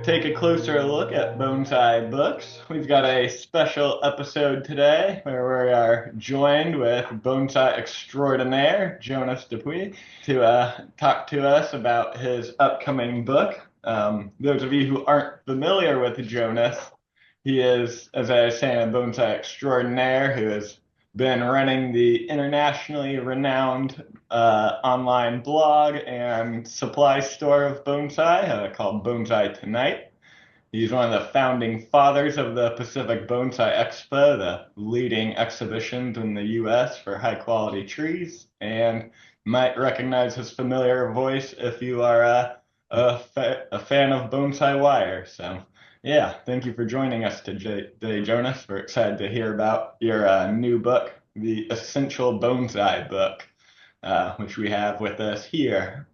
take a closer look at bonsai books. We've got a special episode today where we are joined with bonsai extraordinaire Jonas Dupuich to talk to us about his upcoming book. Those of you who aren't familiar with Jonas, he is, as I was saying, a bonsai extraordinaire who has been running the internationally renowned online blog and supply store of bonsai called Bonsai Tonight. He's one of the founding fathers of the Pacific Bonsai Expo, the leading exhibitions in the US for high quality trees, and might recognize his familiar voice if you are a fan of BonsaiWire. So, yeah, thank you for joining us today, Jonas. We're excited to hear about your new book, the Essential Bonsai book, which we have with us here.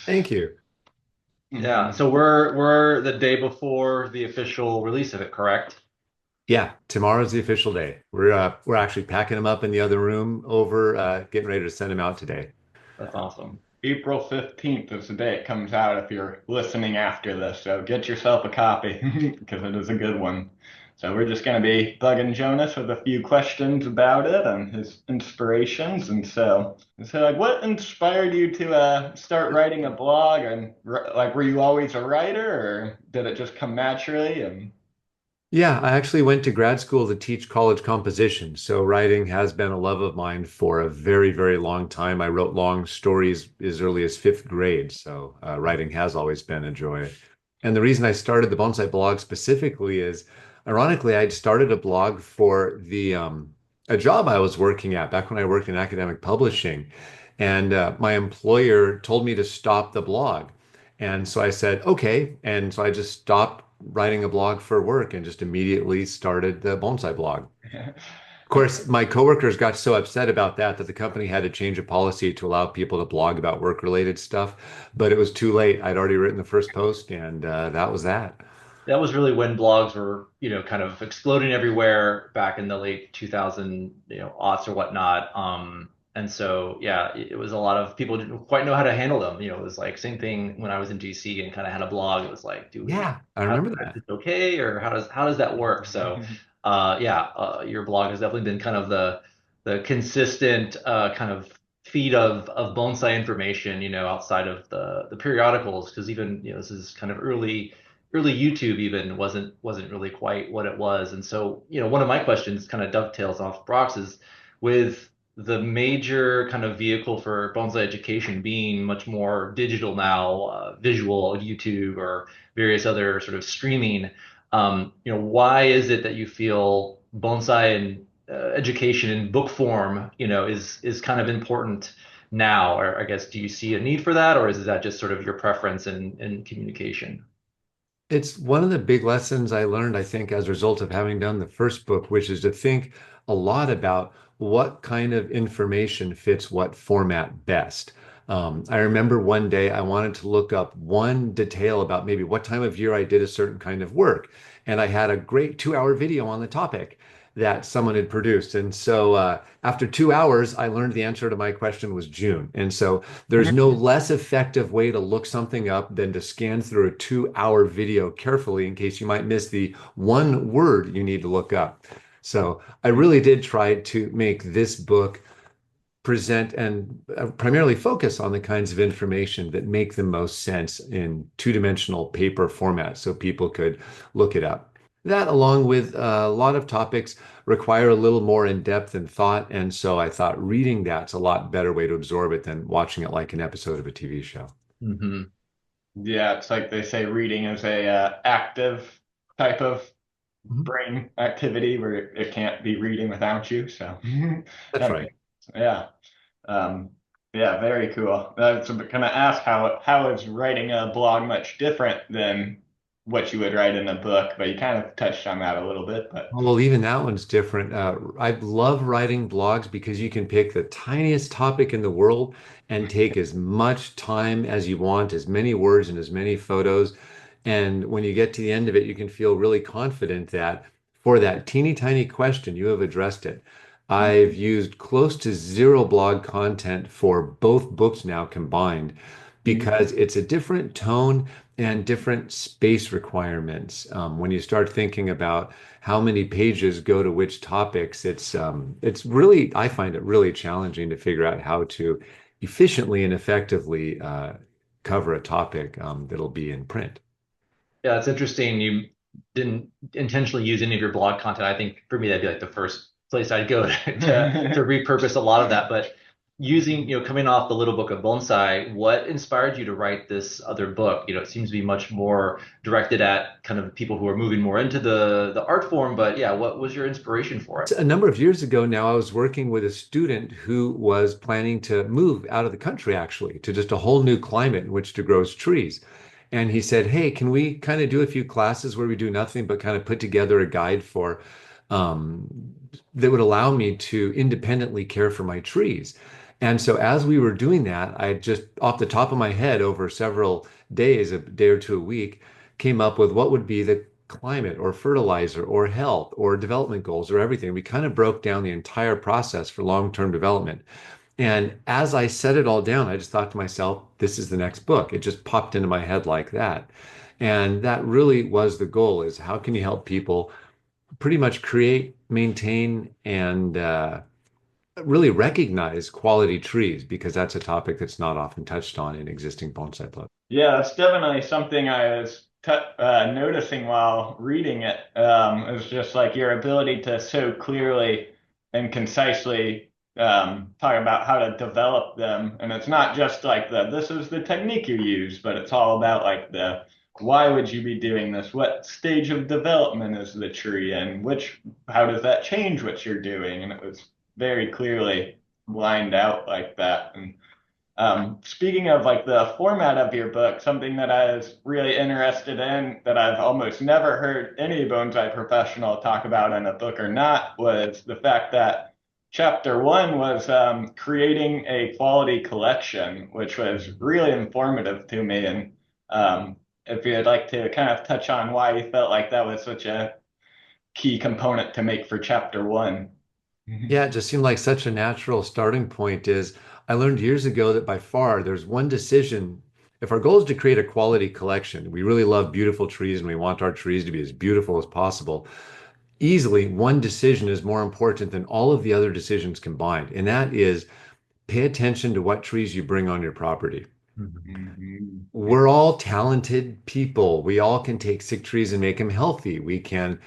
Thank you. Yeah, so we're the day before the official release of it, correct? Yeah, tomorrow's the official day. We're actually packing them up in the other room over, getting ready to send them out today. That's awesome. April 15th is the day it comes out if you're listening after this. So get yourself a copy because it is a good one. So we're just going to be bugging Jonas with a few questions about it and his inspirations. And so like, what inspired you to start writing a blog? And like, were you always a writer, or did it just come naturally? And Yeah, I actually went to grad school to teach college composition. So writing has been a love of mine for a very, very long time. I wrote long stories as early as fifth grade. So writing has always been a joy. And the reason I started the bonsai blog specifically is, ironically, I'd started a blog for the a job I was working at back when I worked in academic publishing, and my employer told me to stop the blog, and so I said okay, and so I just stopped writing a blog for work and just immediately started the bonsai blog. Of course, my coworkers got so upset about that the company had to change a policy to allow people to blog about work-related stuff, but it was too late. I'd already written the first post, and that was that. That was really when blogs were, kind of exploding everywhere back in the late 2000, aughts or whatnot. And so, yeah, it was a lot of people didn't quite know how to handle them. It was like same thing when I was in DC and kind of had a blog. It was like, Yeah, I how, remember is that. this okay, or how does that work? So, yeah, your blog has definitely been kind of the consistent kind of feed of bonsai information, outside of the periodicals, because even, this is kind of early YouTube even wasn't really quite what it was. And so, one of my questions kind of dovetails off Brock's is with the major kind of vehicle for bonsai education being much more digital now, visual, YouTube, or various other sort of streaming. Why is it that you feel bonsai and education in book form, is kind of important now? Or I guess, do you see a need for that, or is that just sort of your preference in communication? It's one of the big lessons I learned, I think, as a result of having done the first book, which is to think a lot about what kind of information fits what format best. I remember one day I wanted to look up one detail about maybe what time of year I did a certain kind of work. And I had a great 2 hour video on the topic that someone had produced. And so after 2 hours, I learned the answer to my question was June. And so there's no less effective way to look something up than to scan through a 2 hour video carefully in case you might miss the one word you need to look up. So I really did try to make this book present and primarily focus on the kinds of information that make the most sense in two-dimensional paper format so people could look it up. That, along with a lot of topics, require a little more in-depth and thought. And so I thought reading that's a lot better way to absorb it than watching it like an episode of a TV show. Hmm. yeah, it's like they say, reading is a active type of Mhm. brain activity where it can't be reading without you. So That's that right. makes, yeah. Um, yeah, very cool. So can I ask how is writing a blog much different than what you would write in a book? But you kind of touched on that a little bit, but Well, even that one's different. I love writing blogs because you can pick the tiniest topic in the world and take as much time as you want, as many words and as many photos. And when you get to the end of it, you can feel really confident that for that teeny tiny question, you have addressed it. I've used close to zero blog content for both books now combined because it's a different tone and different space requirements. When you start thinking about how many pages go to which topics, it's really, I find it really challenging to figure out how to efficiently and effectively cover a topic that'll be in print. Yeah, it's interesting. You didn't intentionally use any of your blog content. I think for me, that'd be like the first place I'd go to repurpose a lot of that. But using, coming off the Little Book of Bonsai, what inspired you to write this other book? It seems to be much more directed at kind of people who are moving more into the art form. But yeah, what was your inspiration for it? A number of years ago now, I was working with a student who was planning to move out of the country, actually, to just a whole new climate in which to grow trees. And he said, "Hey, can we kind of do a few classes where we do nothing but kind of put together a guide for um, that would allow me to independently care for my trees?" And so as we were doing that, I just off the top of my head over several days, a day or two a week, came up with what would be the climate or fertilizer or health or development goals or everything. We kind of broke down the entire process for long-term development. And as I set it all down, I just thought to myself, this is the next book. It just popped into my head like that. And that really was the goal, is how can you help people pretty much create, maintain, and really recognize quality trees, because that's a topic that's not often touched on in existing bonsai books. Yeah, that's definitely something I was noticing while reading it. It was just like your ability to so clearly and concisely talk about how to develop them. And it's not just like this is the technique you use, but it's all about like why would you be doing this? What stage of development is the tree in? How does that change what you're doing? And it was very clearly lined out like that. And speaking of like the format of your book, something that I was really interested in that I've almost never heard any bonsai professional talk about in a book or not was the fact that chapter one was creating a quality collection, which was really informative to me. And if you'd like to kind of touch on why you felt like that was such a key component to make for chapter one. Yeah, it just seemed like such a natural starting point. Is I learned years ago that by far there's one decision. If our goal is to create a quality collection, we really love beautiful trees and we want our trees to be as beautiful as possible. Easily, one decision is more important than all of the other decisions combined, and that is pay attention to what trees you bring on your property. Mhm. We're all talented people. We all can take sick trees and make them healthy. We can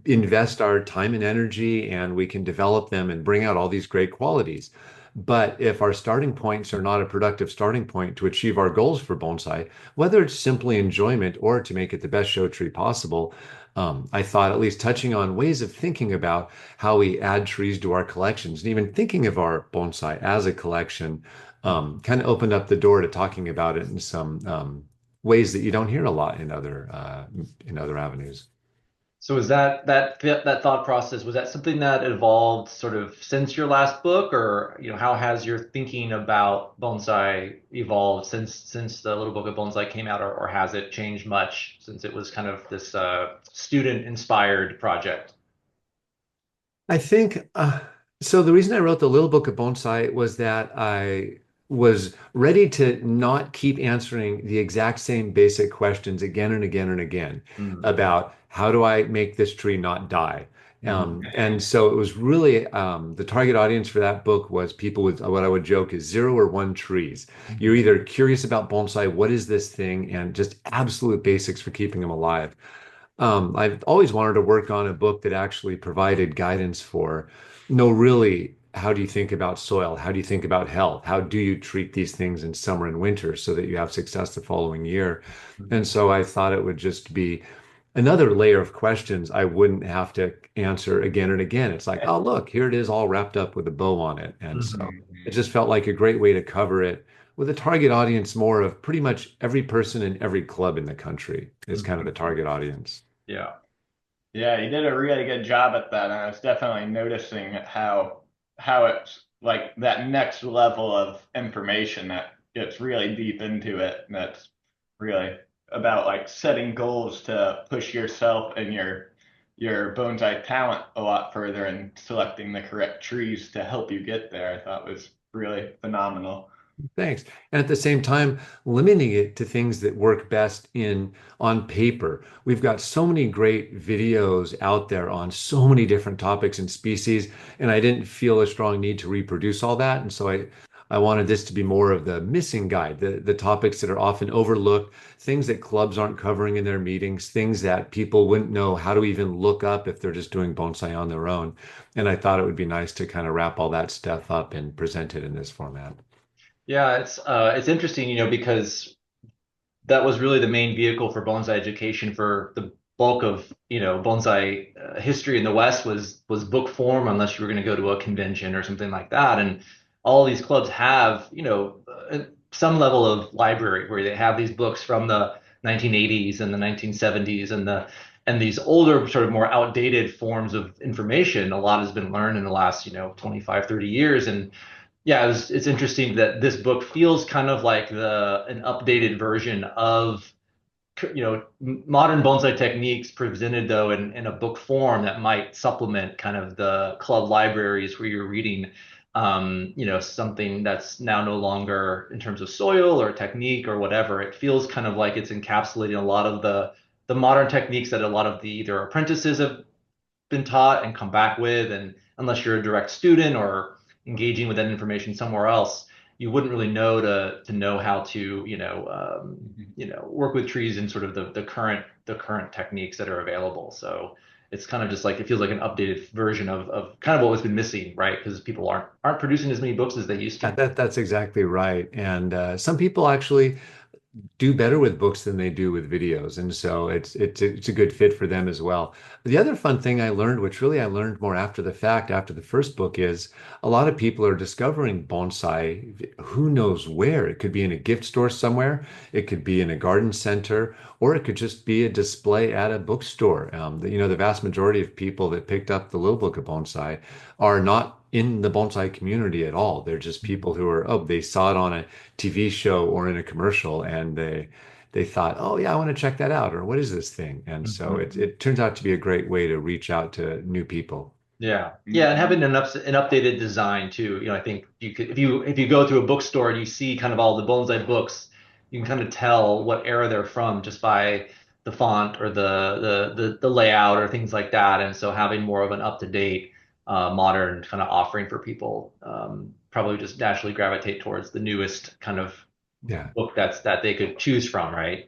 invest our time and energy and we can develop them and bring out all these great qualities. But if our starting points are not a productive starting point to achieve our goals for bonsai, whether it's simply enjoyment or to make it the best show tree possible, I thought at least touching on ways of thinking about how we add trees to our collections and even thinking of our bonsai as a collection kind of opened up the door to talking about it in some ways that you don't hear a lot in other avenues. So is that thought process, was that something that evolved sort of since your last book, or how has your thinking about bonsai evolved since the Little Book of Bonsai came out, or has it changed much since it was kind of this student inspired project? I think so. The reason I wrote the Little Book of Bonsai was that I was ready to not keep answering the exact same basic questions again and again and again Mm. about how do I make this tree not die. Mhm. And so it was really the target audience for that book was people with what I would joke is 0 or 1 trees. You're either curious about bonsai, what is this thing, and just absolute basics for keeping them alive. I've always wanted to work on a book that actually provided guidance for, no, really, how do you think about soil? How do you think about health? How do you treat these things in summer and winter so that you have success the following year? And so I thought it would just be another layer of questions I wouldn't have to answer again and again. It's like, oh, look, here it is all wrapped up with a bow on it. And so Mhm. it just felt like a great way to cover it with a target audience more of pretty much every person in every club in the country is kind of the Mhm. target audience. Yeah. Yeah, you did a really good job at that, and I was definitely noticing how it's like that next level of information that gets really deep into it, and that's really about like setting goals to push yourself and your bonsai talent a lot further and selecting the correct trees to help you get there. I thought was really phenomenal. Thanks. And at the same time, limiting it to things that work best in on paper. We've got so many great videos out there on so many different topics and species, and I didn't feel a strong need to reproduce all that. And so I wanted this to be more of the missing guide, the topics that are often overlooked, things that clubs aren't covering in their meetings, things that people wouldn't know how to even look up if they're just doing bonsai on their own. And I thought it would be nice to kind of wrap all that stuff up and present it in this format. Yeah, it's interesting, because that was really the main vehicle for bonsai education for the bulk of, bonsai history in the West was book form, unless you were going to go to a convention or something like that. And all these clubs have, some level of library where they have these books from the 1980s and the 1970s and these older sort of more outdated forms of information. A lot has been learned in the last, 25, 30 years. And yeah, it's interesting that this book feels kind of like an updated version of modern bonsai techniques presented though in a book form that might supplement kind of the club libraries where you're reading something that's now no longer in terms of soil or technique or whatever. It feels kind of like it's encapsulating a lot of the modern techniques that a lot of the either apprentices have been taught and come back with, and unless you're a direct student or engaging with that information somewhere else, you wouldn't really know to know how to work with trees and sort of the current techniques that are available. So it's kind of just like it feels like an updated version of kind of what has been missing, right? Because people aren't producing as many books as they used Yeah, to. that's exactly right. And some people actually do better with books than they do with videos, and so it's a good fit for them as well. The other fun thing I learned, which really I learned more after the fact, after the first book, is a lot of people are discovering bonsai who knows where. It could be in a gift store somewhere, it could be in a garden center, or it could just be a display at a bookstore. The vast majority of people that picked up the Little Book of Bonsai are not in the bonsai community at all. They're just people who are, oh, they saw it on a TV show or in a commercial, and they thought, oh yeah, I want to check that out, or what is this thing? And so Mhm. it turns out to be a great way to reach out to new people. Yeah, yeah, and having an updated design too. I think you could if you go to a bookstore and you see kind of all the bonsai books, you can kind of tell what era they're from just by the font or the layout or things like that. And so having more of an up-to-date, modern kind of offering for people, probably just naturally gravitate towards the newest kind of Yeah. book that they could choose from, right?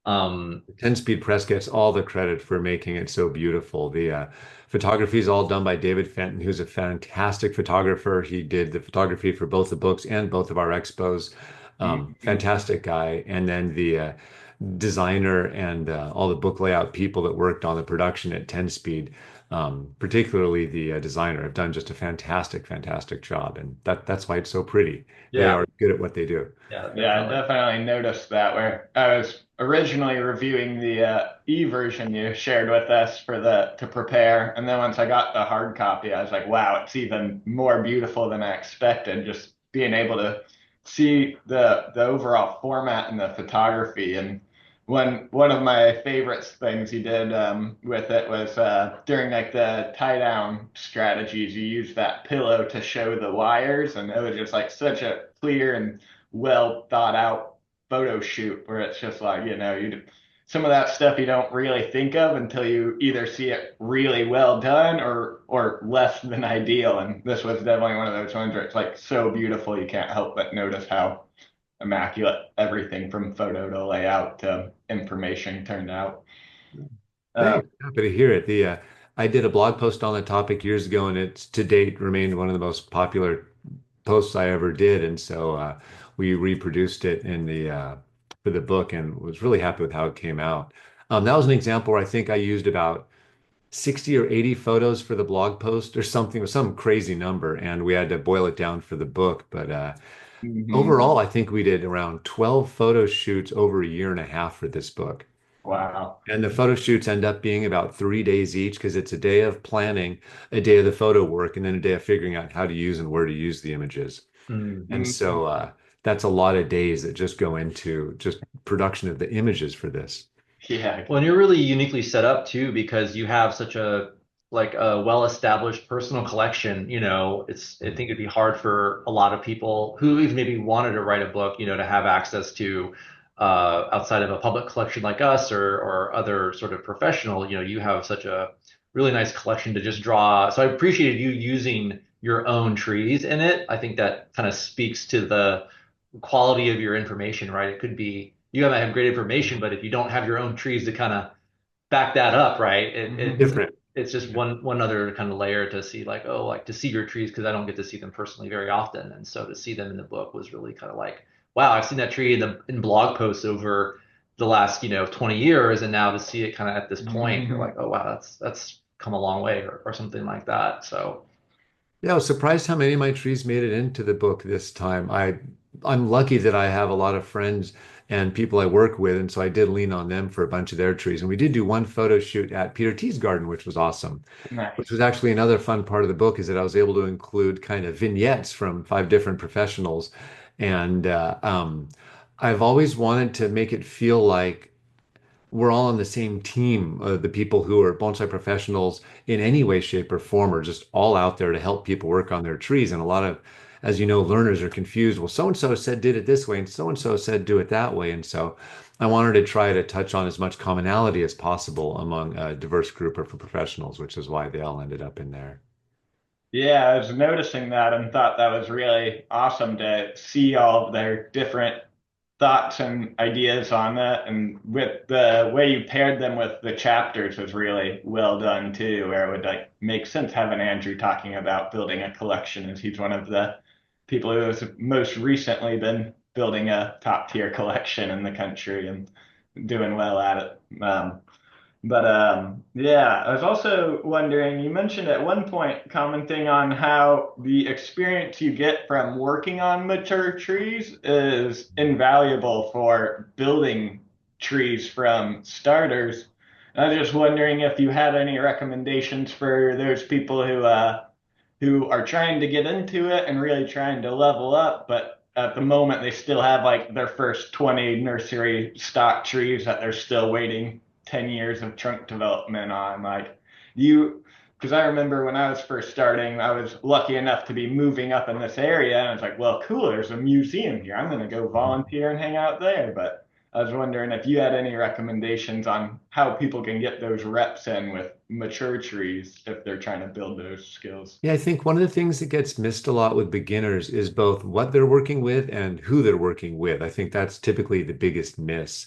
Um, 10-speed press gets all the credit for making it so beautiful. The photography is all done by David Fenton, who's a fantastic photographer. He did the photography for both the books and both of our expos. Fantastic guy. And then the designer and all the book layout people that worked on the production at 10 speed, particularly the designer, have done just a fantastic, fantastic job. And that's why it's so pretty. They yeah, are good at what they do. yeah, Yeah, I definitely. definitely noticed that where I was originally reviewing the e-version you shared with us for the to prepare, and then once I got the hard copy, I was like, wow, it's even more beautiful than I expected. Just being able to see the overall format and the photography. And one of my favorite things you did with it was during like the tie down strategies, you used that pillow to show the wires, and it was just like such a clear and well thought out photo shoot where it's just like, some of that stuff you don't really think of until you either see it really well done or less than ideal. And this was definitely one of those ones where it's like so beautiful you can't help but notice how immaculate everything from photo to layout to information turned out. Uh, Thanks. Happy to hear it. The I did a blog post on the topic years ago, and it's to date remained one of the most popular posts I ever did. And so we reproduced it in the for the book, and was really happy with how it came out. That was an example where I think I used about 60 or 80 photos for the blog post or something, with some crazy number, and we had to boil it down for the book. But mhm. overall, I think we did around 12 photo shoots over a year and a half for this book. Wow. And the photo shoots end up being about 3 days each because it's a day of planning, a day of the photo work, and then a day of figuring out how to use and where to use the images. Mm. And Mhm. so that's a lot of days that just go into just production of the images for this. Yeah. Well, and you're really uniquely set up too because you have such a like a well-established personal collection, I think it'd be hard for a lot of people who even maybe wanted to write a book, to have access to outside of a public collection like us or other sort of professional, you have such a really nice collection to just draw. So I appreciated you using your own trees in it. I think that kind of speaks to the quality of your information, right? It could be you might have great information, but if you don't have your own trees to kind of back that up, right? Different. It's just one other kind of layer to see like, oh, like to see your trees because I don't get to see them personally very often. And so to see them in the book was really kind of like, wow, I've seen that tree in blog posts over the last, 20 years. And now to see it kind of at this point, you're like, oh wow, that's come a long way or something like that. So Yeah, I was surprised how many of my trees made it into the book this time. I'm lucky that I have a lot of friends and people I work with, and so I did lean on them for a bunch of their trees. And we did do one photo shoot at Peter T's garden, which was awesome. Which Nice. was actually another fun part of the book is that I was able to include kind of vignettes from 5 different professionals. And I've always wanted to make it feel like we're all on the same team. The people who are bonsai professionals in any way, shape, or form are just all out there to help people work on their trees. And a lot of, as you know, learners are confused. Well, so and so said did it this way, and so said do it that way. And so I wanted to try to touch on as much commonality as possible among a diverse group of professionals, which is why they all ended up in there. Yeah, I was noticing that and thought that was really awesome to see all of their different thoughts and ideas on that. And with the way you paired them with the chapters was really well done too, where it would like make sense having Andrew talking about building a collection as he's one of the people who has most recently been building a top tier collection in the country and doing well at it. Yeah, I was also wondering, you mentioned at one point commenting on how the experience you get from working on mature trees is invaluable for building trees from starters. I was just wondering if you had any recommendations for those people who are trying to get into it and really trying to level up, but at the moment they still have like their first 20 nursery stock trees that they're still waiting 10 years of trunk development on. Like you, because I remember when I was first starting, I was lucky enough to be moving up in this area, and I was like, well, cool, there's a museum here. I'm going to go volunteer and hang out there. But I was wondering if you had any recommendations on how people can get those reps in with mature trees if they're trying to build those skills. Yeah, I think one of the things that gets missed a lot with beginners is both what they're working with and who they're working with. I think that's typically the biggest miss.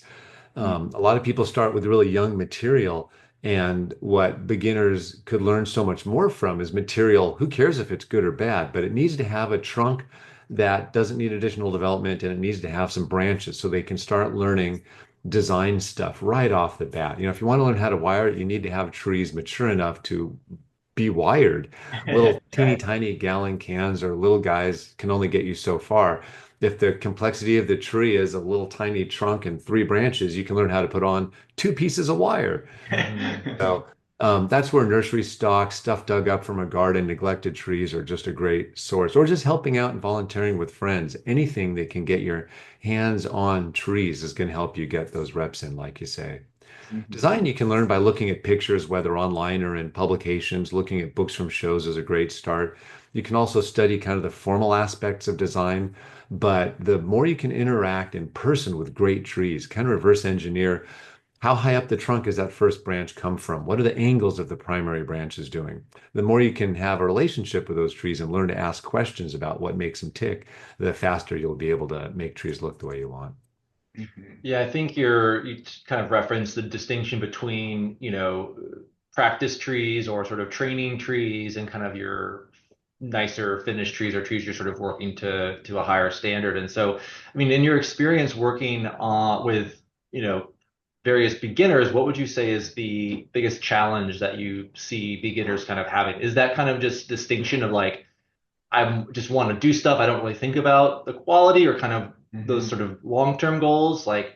A lot of people start with really young material, and what beginners could learn so much more from is material. Who cares if it's good or bad, but it needs to have a trunk that doesn't need additional development, and it needs to have some branches so they can start learning design stuff right off the bat. If you want to learn how to wire it, you need to have trees mature enough to be wired. Little teeny Right. tiny gallon cans or little guys can only get you so far. If the complexity of the tree is a little tiny trunk and 3 branches, you can learn how to put on 2 pieces of wire. So that's where nursery stock, stuff dug up from a garden, neglected trees are just a great source, or just helping out and volunteering with friends. Anything that can get your hands on trees is going to help you get those reps in, like you say. Design you can learn by looking at pictures, whether online or in publications. Looking at books from shows is a great start. You can also study kind of the formal aspects of design, but the more you can interact in person with great trees, kind of reverse engineer how high up the trunk does that first branch come from? What are the angles of the primary branches doing? The more you can have a relationship with those trees and learn to ask questions about what makes them tick, the faster you'll be able to make trees look the way you want. Yeah, I think you kind of referenced the distinction between, practice trees or sort of training trees and kind of your nicer finished trees or trees you're sort of working to a higher standard. And so, I mean, in your experience working with, various beginners, what would you say is the biggest challenge that you see beginners kind of having? Is that kind of just distinction of like, I just want to do stuff. I don't really think about the quality or kind of those sort of long-term goals. Like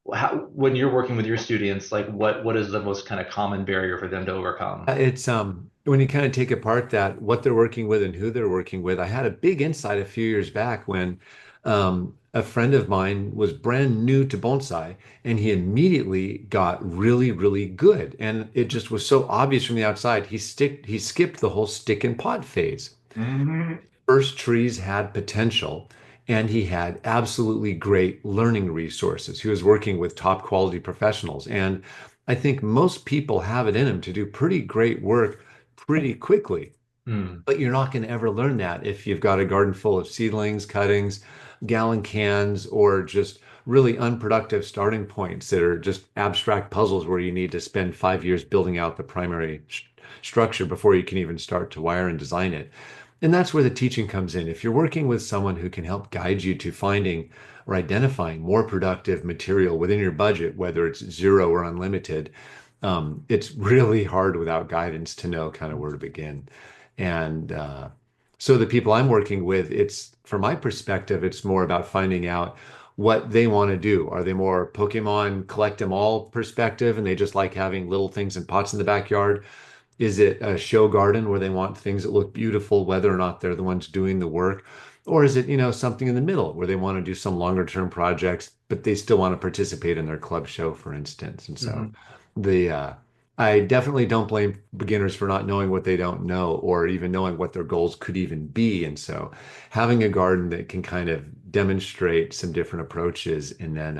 when you're working with your students, like what is the most kind of common barrier for them to overcome? It's when you kind of take apart that what they're working with and who they're working with. I had a big insight a few years back when A friend of mine was brand new to bonsai and he immediately got really, really good. And it just was so obvious from the outside. He skipped the whole stick and pot phase. Hmm. First trees had potential and he had absolutely great learning resources. He was working with top quality professionals. And I think most people have it in them to do pretty great work pretty quickly. Hmm. But you're not going to ever learn that if you've got a garden full of seedlings, cuttings, gallon cans, or just really unproductive starting points that are just abstract puzzles where you need to spend 5 years building out the primary structure before you can even start to wire and design it. And that's where the teaching comes in. If you're working with someone who can help guide you to finding or identifying more productive material within your budget, whether it's zero or unlimited, it's really hard without guidance to know kind of where to begin. And so the people I'm working with, it's from my perspective, it's more about finding out what they want to do. Are they more Pokemon collect them all perspective and they just like having little things in pots in the backyard? Is it a show garden where they want things that look beautiful, whether or not they're the ones doing the work? Or is it, something in the middle where they want to do some longer term projects, but they still want to participate in their club show, for instance? And so Hmm. the I definitely don't blame beginners for not knowing what they don't know or even knowing what their goals could even be. And so having a garden that can kind of demonstrate some different approaches and then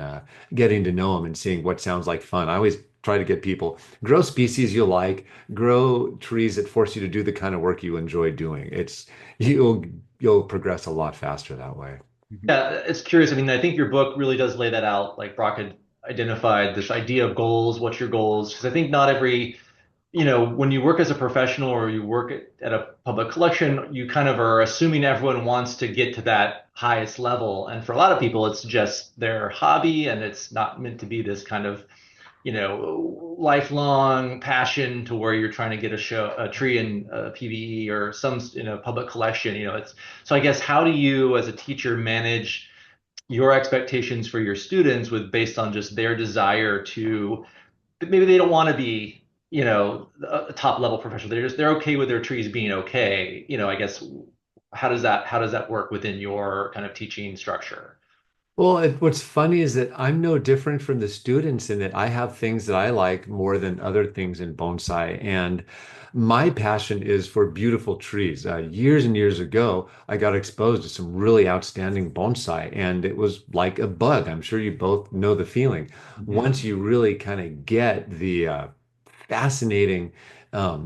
getting to know them and seeing what sounds like fun. I always try to get people grow species you like, grow trees that force you to do the kind of work you enjoy doing. You'll you'll progress a lot faster that way. Yeah, it's curious. I mean, I think your book really does lay that out. Like Brock had identified this idea of goals. What's your goals? Because I think not every, when you work as a professional or you work at a public collection, you kind of are assuming everyone wants to get to that highest level. And for a lot of people, it's just their hobby and it's not meant to be this kind of, lifelong passion to where you're trying to get a tree in PVE or some, public collection. It's so I guess how do you as a teacher manage your expectations for your students with based on just their desire to maybe they don't want to be a top level professional, they're okay with their trees being okay, I guess how does that work within your kind of teaching structure? Well, what's funny is that I'm no different from the students in that I have things that I like more than other things in bonsai. And my passion is for beautiful trees. Years and years ago, I got exposed to some really outstanding bonsai, and it was like a bug. I'm sure you both know the feeling. Mhm. Once you really kind of get the fascinating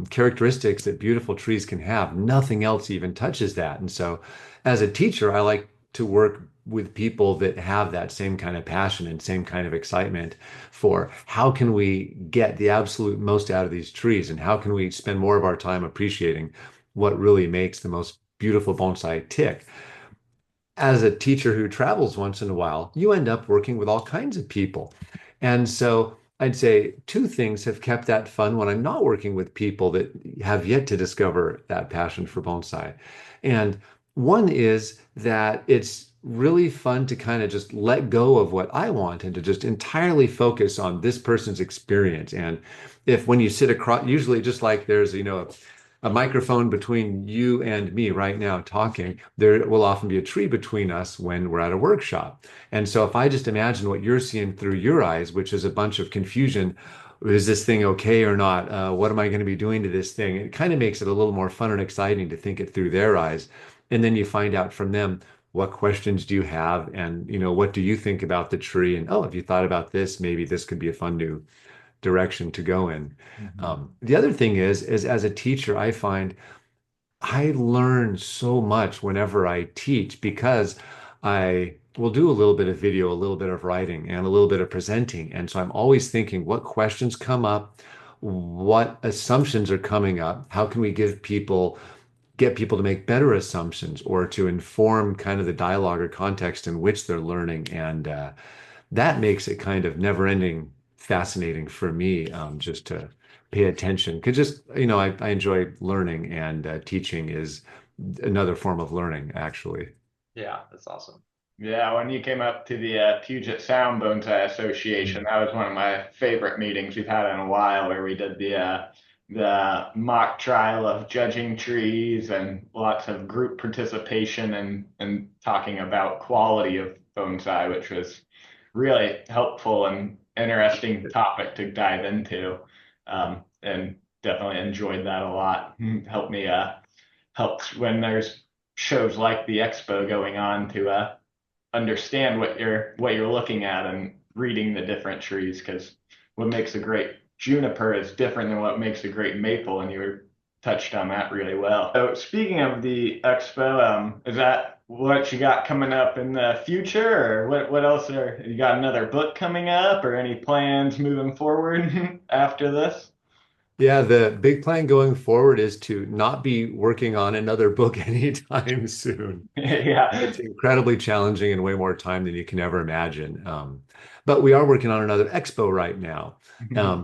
characteristics that beautiful trees can have, nothing else even touches that. And so, as a teacher, I like to work with people that have that same kind of passion and same kind of excitement for how can we get the absolute most out of these trees and how can we spend more of our time appreciating what really makes the most beautiful bonsai tick. As a teacher who travels once in a while, you end up working with all kinds of people. And so I'd say two things have kept that fun when I'm not working with people that have yet to discover that passion for bonsai. And one is that it's really fun to kind of just let go of what I want and to just entirely focus on this person's experience. And if when you sit across, usually just like there's, a microphone between you and me right now talking, there will often be a tree between us when we're at a workshop. And so if I just imagine what you're seeing through your eyes, which is a bunch of confusion, is this thing okay or not? What am I going to be doing to this thing? It kind of makes it a little more fun and exciting to think it through their eyes. And then you find out from them, what questions do you have? And, what do you think about the tree? And, oh, have you thought about this? Maybe this could be a fun new direction to go in. Hmm. The other thing is as a teacher, I find I learn so much whenever I teach because I will do a little bit of video, a little bit of writing, and a little bit of presenting. And so I'm always thinking what questions come up, what assumptions are coming up, how can we get people to make better assumptions or to inform kind of the dialogue or context in which they're learning. And that makes it kind of never-ending fascinating for me, just to pay attention. Because just, I enjoy learning, and teaching is another form of learning, actually. Yeah, that's awesome. Yeah, when you came up to the Puget Sound Bonsai Association, Mm. that was one of my favorite meetings we've had in a while, where we did the the mock trial of judging trees and lots of group participation and talking about quality of bonsai, which was really helpful and interesting topic to dive into. And definitely enjoyed that a lot. Helped me helps when there's shows like the expo going on to understand what you're looking at and reading the different trees, because what makes a great juniper is different than what makes a great maple, and you were touched on that really well. So speaking of the expo, is that what you got coming up in the future, or what else are you got another book coming up or any plans moving forward after this? Yeah, the big plan going forward is to not be working on another book anytime soon. Yeah. It's incredibly challenging and way more time than you can ever imagine. But we are working on another expo right now.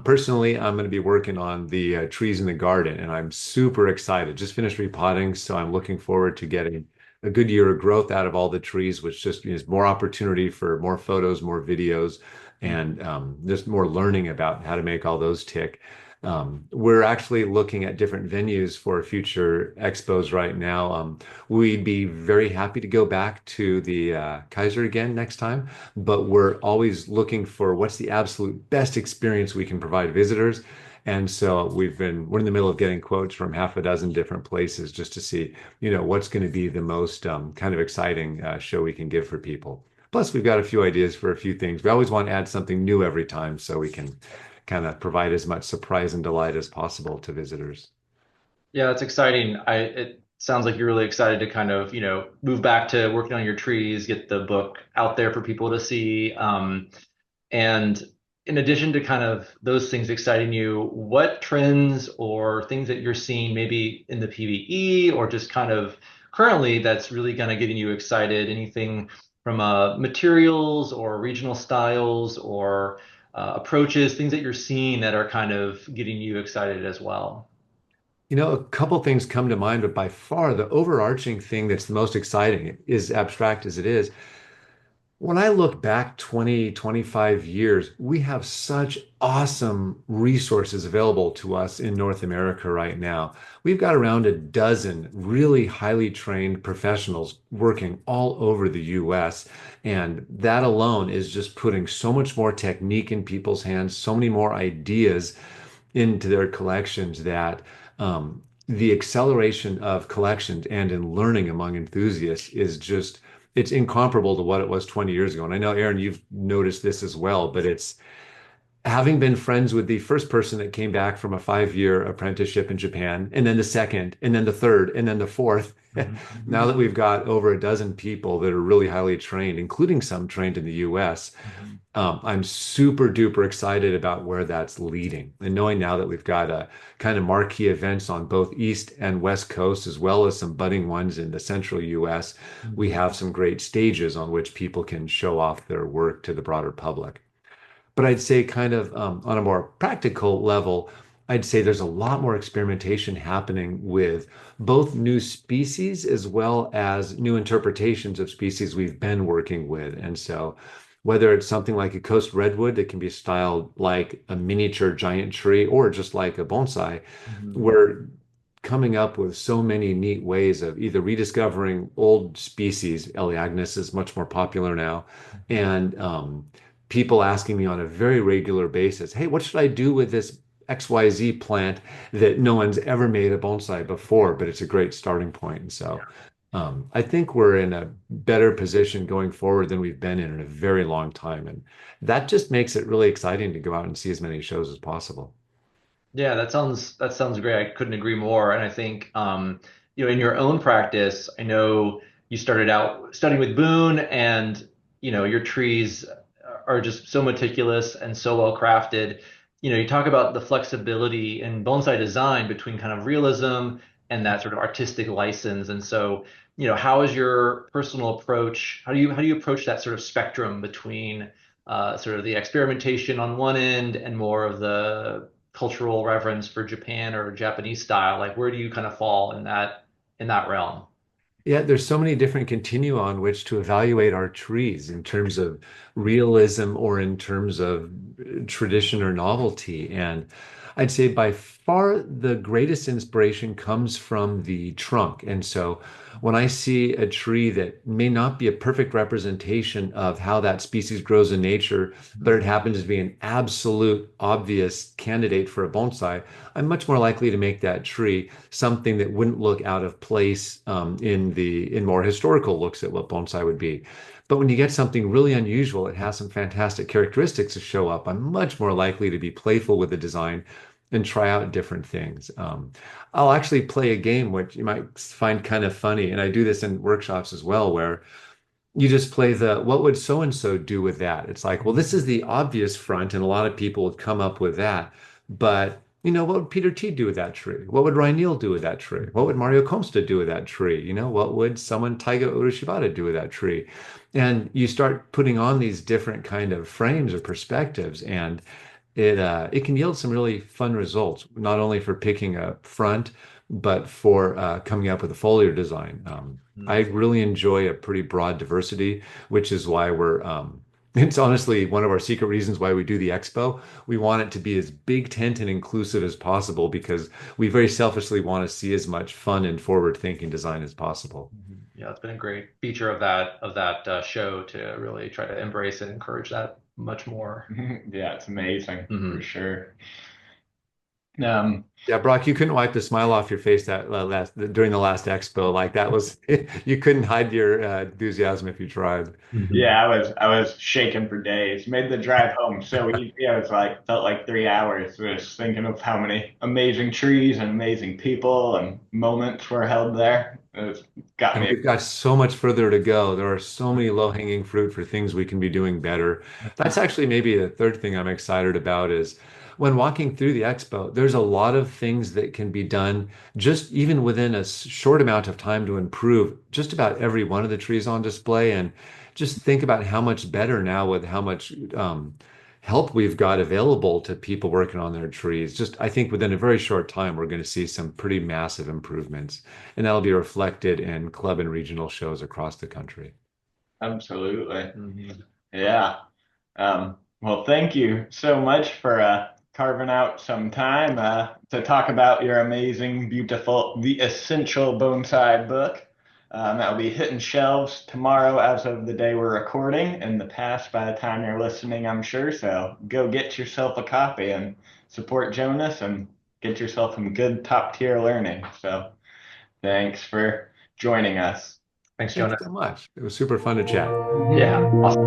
Personally, I'm going to be working on the trees in the garden, and I'm super excited. Just finished repotting, so I'm looking forward to getting a good year of growth out of all the trees, which just means more opportunity for more photos, more videos, and just more learning about how to make all those tick. We're actually looking at different venues for future expos right now. We'd be very happy to go back to the Kaiser again next time, but we're always looking for what's the absolute best experience we can provide visitors. And so we're in the middle of getting quotes from half a dozen different places just to see, what's going to be the most kind of exciting show we can give for people. Plus, we've got a few ideas for a few things. We always want to add something new every time so we can kind of provide as much surprise and delight as possible to visitors. Yeah, that's exciting. It sounds like you're really excited to kind of, move back to working on your trees, get the book out there for people to see. And in addition to kind of those things exciting you, what trends or things that you're seeing maybe in the PVE or just kind of currently that's really kind of getting you excited? Anything from materials or regional styles or approaches, things that you're seeing that are kind of getting you excited as well? A couple things come to mind, but by far the overarching thing that's the most exciting, is abstract as it is. When I look back 20, 25 years, we have such awesome resources available to us in North America right now. We've got around a dozen really highly trained professionals working all over the US. And that alone is just putting so much more technique in people's hands, so many more ideas into their collections that the acceleration of collections and in learning among enthusiasts is just it's incomparable to what it was 20 years ago. And I know, Aaron, you've noticed this as well, but it's having been friends with the first person that came back from a 5-year apprenticeship in Japan, and then the second, and then the third, and then the fourth. Now that we've got over a dozen people that are really highly trained, including some trained in the US, I'm super duper excited about where that's leading. And knowing now that we've got a kind of marquee events on both East and West Coast, as well as some budding ones in the central US, we have some great stages on which people can show off their work to the broader public. But I'd say, kind of on a more practical level, I'd say there's a lot more experimentation happening with both new species as well as new interpretations of species we've been working with. And so, whether it's something like a coast redwood that can be styled like a miniature giant tree or just like a bonsai, Mhm. we're coming up with so many neat ways of either rediscovering old species. Elaeagnus is much more popular now, and people asking me on a very regular basis, hey, what should I do with this XYZ plant that no one's ever made a bonsai before, but it's a great starting point. And so I think we're in a better position going forward than we've been in a very long time. And that just makes it really exciting to go out and see as many shows as possible. Yeah, that sounds great. I couldn't agree more. And I think in your own practice, I know you started out studying with Boone, and your trees are just so meticulous and so well crafted. You talk about the flexibility in bonsai design between kind of realism and that sort of artistic license. And so, how is your personal approach? How do you approach that sort of spectrum between sort of the experimentation on one end and more of the cultural reverence for Japan or Japanese style? Like, where do you kind of fall in that realm? Yeah, there's so many different continua on which to evaluate our trees in terms of realism or in terms of tradition or novelty. And I'd say by far the greatest inspiration comes from the trunk. And so when I see a tree that may not be a perfect representation of how that species grows in nature, but it happens to be an absolute obvious candidate for a bonsai, I'm much more likely to make that tree something that wouldn't look out of place in more historical looks at what bonsai would be. But when you get something really unusual, it has some fantastic characteristics to show up. I'm much more likely to be playful with the design and try out different things. I'll actually play a game which you might find kind of funny, and I do this in workshops as well, where you just play the what would so and so do with that? It's like, well, this is the obvious front, and a lot of people would come up with that. But what would Peter T do with that tree? What would Ryan do with that tree? What would Mario Comsta do with that tree? What would someone Taiga Urushibata do with that tree? And you start putting on these different kind of frames or perspectives, and it can yield some really fun results, not only for picking a front, but for coming up with a foliar design. I really enjoy a pretty broad diversity, which is why it's honestly one of our secret reasons why we do the expo. We want it to be as big tent and inclusive as possible because we very selfishly want to see as much fun and forward-thinking design as possible. Yeah, it's been a great feature of that show to really try to embrace and encourage that much more. Yeah, it's amazing for sure. Yeah, Brock, you couldn't wipe the smile off your face during the last expo. Like that was you couldn't hide your enthusiasm if you tried. Yeah, I was shaking for days. Made the drive home so easy. I was felt like 3 hours just thinking of how many amazing trees and amazing people and moments were held there. Got me. We've got so much further to go. There are so many low-hanging fruit for things we can be doing better. That's actually maybe the third thing I'm excited about is when walking through the expo, there's a lot of things that can be done just even within a short amount of time to improve just about every one of the trees on display. And just think about how much better now with how much help we've got available to people working on their trees. Just, I think within a very short time, we're going to see some pretty massive improvements, and that'll be reflected in club and regional shows across the country. Absolutely. Yeah. Well, thank you so much for carving out some time to talk about your amazing, beautiful, The Essential Bonsai book. That will be hitting shelves tomorrow as of the day we're recording, in the past by the time you're listening, I'm sure. So go get yourself a copy and support Jonas and get yourself some good top tier learning. So thanks for joining us. Thanks, Jonas. Thanks so much. It was super fun to chat. Yeah, awesome.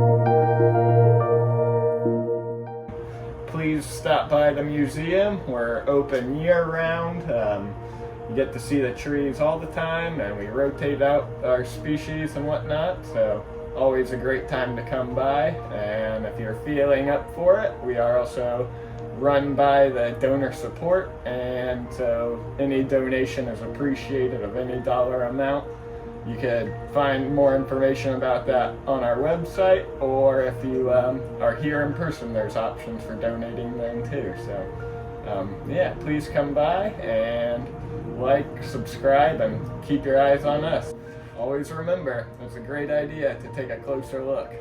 Please stop by the museum. We're open year-round. You get to see the trees all the time, and we rotate out our species and whatnot, so always a great time to come by. And if you're feeling up for it, we are also run by the donor support, and so any donation is appreciated of any dollar amount. You could find more information about that on our website, or if you are here in person, there's options for donating then too. So yeah, please come by and subscribe, and keep your eyes on us. Always remember, it's a great idea to take a closer look.